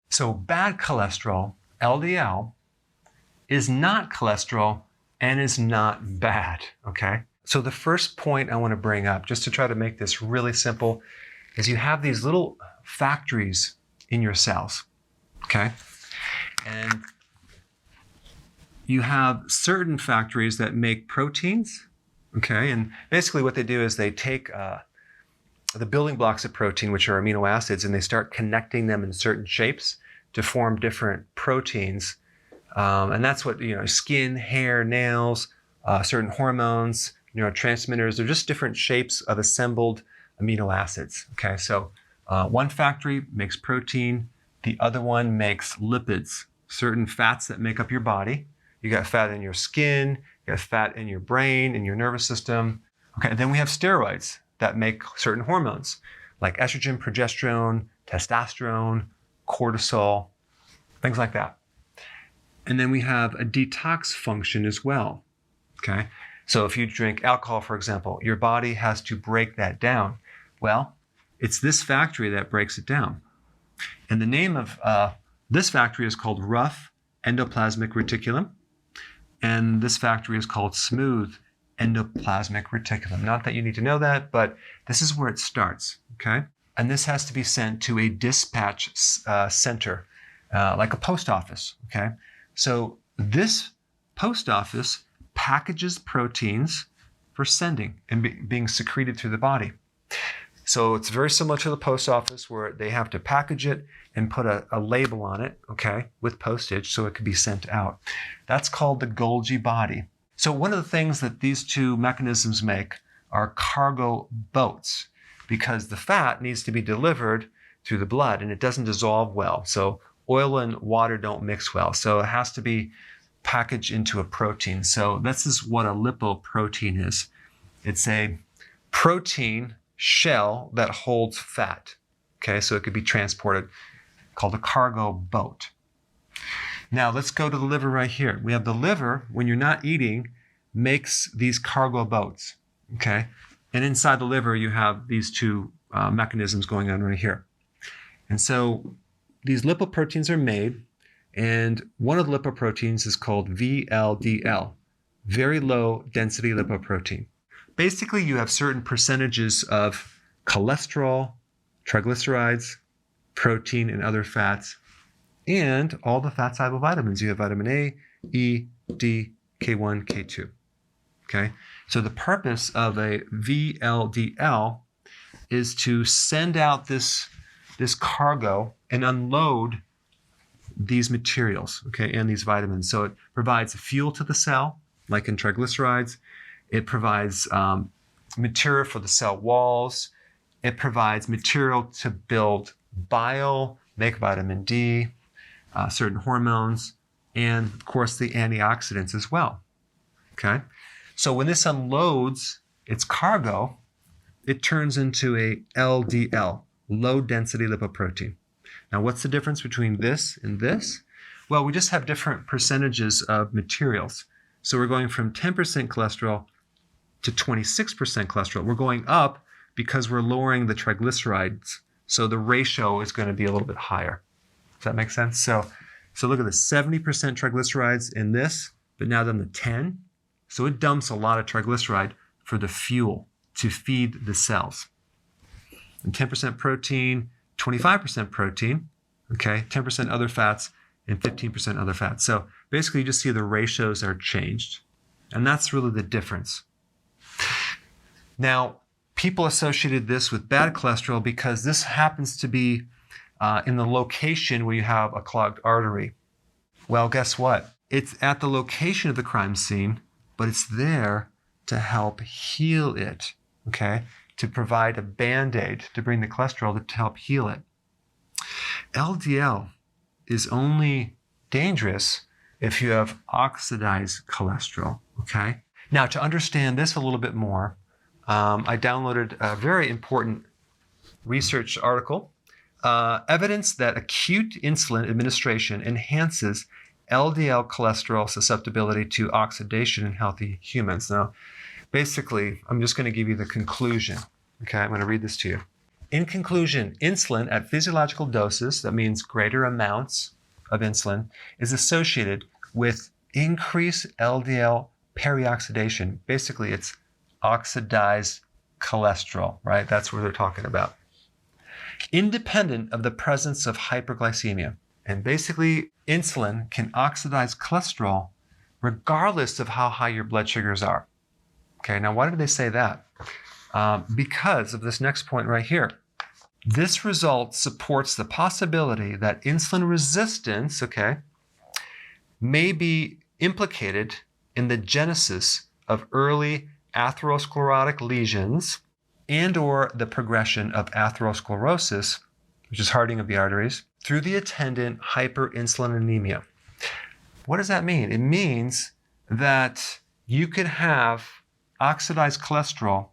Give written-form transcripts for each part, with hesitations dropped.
So bad cholesterol, LDL, is not cholesterol and is not bad, okay? So the first point I want to bring up, just to try to make this really simple, is you have these little factories in your cells, okay? And you have certain factories that make proteins, okay? And basically what they do is they take the building blocks of protein, which are amino acids, and they start connecting them in certain shapes to form different proteins. And that's what, skin, hair, nails, certain hormones, neurotransmitters, they're just different shapes of assembled amino acids, okay? So one factory makes protein, the other one makes lipids, certain fats that make up your body. You got fat in your skin, you got fat in your brain, in your nervous system. Okay, and then we have steroids that make certain hormones, like estrogen, progesterone, testosterone, cortisol, things like that. And then we have a detox function as well, okay? So if you drink alcohol, for example, your body has to break that down. Well, it's this factory that breaks it down. And the name of this factory is called rough endoplasmic reticulum. And this factory is called smooth endoplasmic reticulum. Not that you need to know that, but this is where it starts, okay? And this has to be sent to a dispatch center, like a post office, okay? So this post office packages proteins for sending and being secreted through the body. So it's very similar to the post office where they have to package it and put a label on it, okay, with postage so it could be sent out. That's called the Golgi body. So one of the things that these two mechanisms make are cargo boats, because the fat needs to be delivered through the blood and it doesn't dissolve well. So oil and water don't mix well. So it has to be packaged into a protein. So this is what a lipoprotein is. It's a protein shell that holds fat. Okay, so it could be transported, called a cargo boat. Now let's go to the liver right here. We have the liver, when you're not eating, makes these cargo boats. Okay, and inside the liver you have these two mechanisms going on right here. And so these lipoproteins are made, and one of the lipoproteins is called Vldl, very low density lipoprotein. Basically, you have certain percentages of cholesterol, triglycerides, protein, and other fats, and all the fat-soluble vitamins. You have vitamin A, E, D, K1, K2. Okay, so the purpose of a VLDL is to send out this cargo and unload these materials, okay, and these vitamins. So it provides fuel to the cell, like in triglycerides. It provides material for the cell walls. It provides material to build bile, make vitamin D, certain hormones, and of course the antioxidants as well, okay? So when this unloads its cargo, it turns into a LDL, low density lipoprotein. Now what's the difference between this and this? Well, we just have different percentages of materials. So we're going from 10% cholesterol to 26% cholesterol. We're going up because we're lowering the triglycerides. So the ratio is going to be a little bit higher. Does that make sense? So look at this, 70% triglycerides in this, but now down to 10. So it dumps a lot of triglyceride for the fuel to feed the cells. And 10% protein, 25% protein, okay, 10% other fats, and 15% other fats. So basically you just see the ratios are changed. And that's really the difference. Now, people associated this with bad cholesterol because this happens to be in the location where you have a clogged artery. Well, guess what? It's at the location of the crime scene, but it's there to help heal it, okay? To provide a Band-Aid to bring the cholesterol to help heal it. LDL is only dangerous if you have oxidized cholesterol, okay? Now, to understand this a little bit more, I downloaded a very important research article, evidence that acute insulin administration enhances LDL cholesterol susceptibility to oxidation in healthy humans. Now, basically, I'm just going to give you the conclusion. Okay, I'm going to read this to you. In conclusion, insulin at physiological doses, that means greater amounts of insulin, is associated with increased LDL perioxidation. Basically, it's oxidized cholesterol, right? That's what they're talking about. Independent of the presence of hyperglycemia. And basically, insulin can oxidize cholesterol regardless of how high your blood sugars are. Okay, now why did they say that? Because of this next point right here. This result supports the possibility that insulin resistance, okay, may be implicated in the genesis of early atherosclerotic lesions and or the progression of atherosclerosis, which is hardening of the arteries, through the attendant hyperinsulinemia. What does that mean? It means that you could have oxidized cholesterol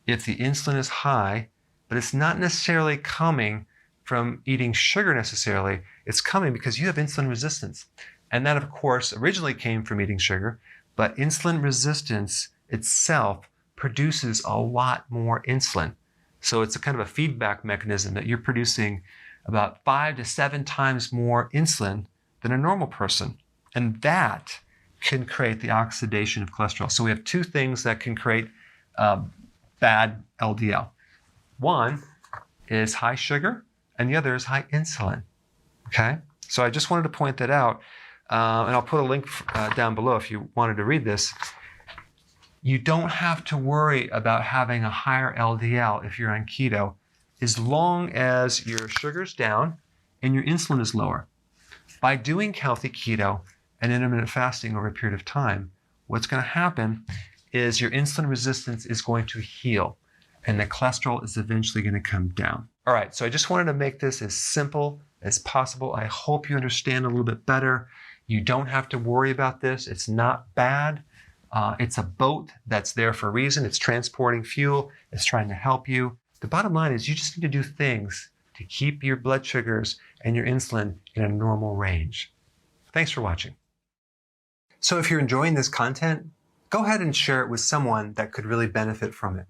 if the insulin is high, but it's not necessarily coming from eating sugar necessarily. It's coming because you have insulin resistance. And that, of course, originally came from eating sugar, but insulin resistance itself produces a lot more insulin. So it's a kind of a feedback mechanism that you're producing about 5 to 7 times more insulin than a normal person. And that can create the oxidation of cholesterol. So we have two things that can create bad LDL. One is high sugar, and the other is high insulin. Okay? So I just wanted to point that out, and I'll put a link down below if you wanted to read this. You don't have to worry about having a higher LDL if you're on keto, as long as your sugar's down and your insulin is lower. By doing healthy keto and intermittent fasting over a period of time, what's going to happen is your insulin resistance is going to heal and the cholesterol is eventually going to come down. All right, so I just wanted to make this as simple as possible. I hope you understand a little bit better. You don't have to worry about this. It's not bad. It's a boat that's there for a reason. It's transporting fuel. It's trying to help you. The bottom line is you just need to do things to keep your blood sugars and your insulin in a normal range. Thanks for watching. So if you're enjoying this content, go ahead and share it with someone that could really benefit from it.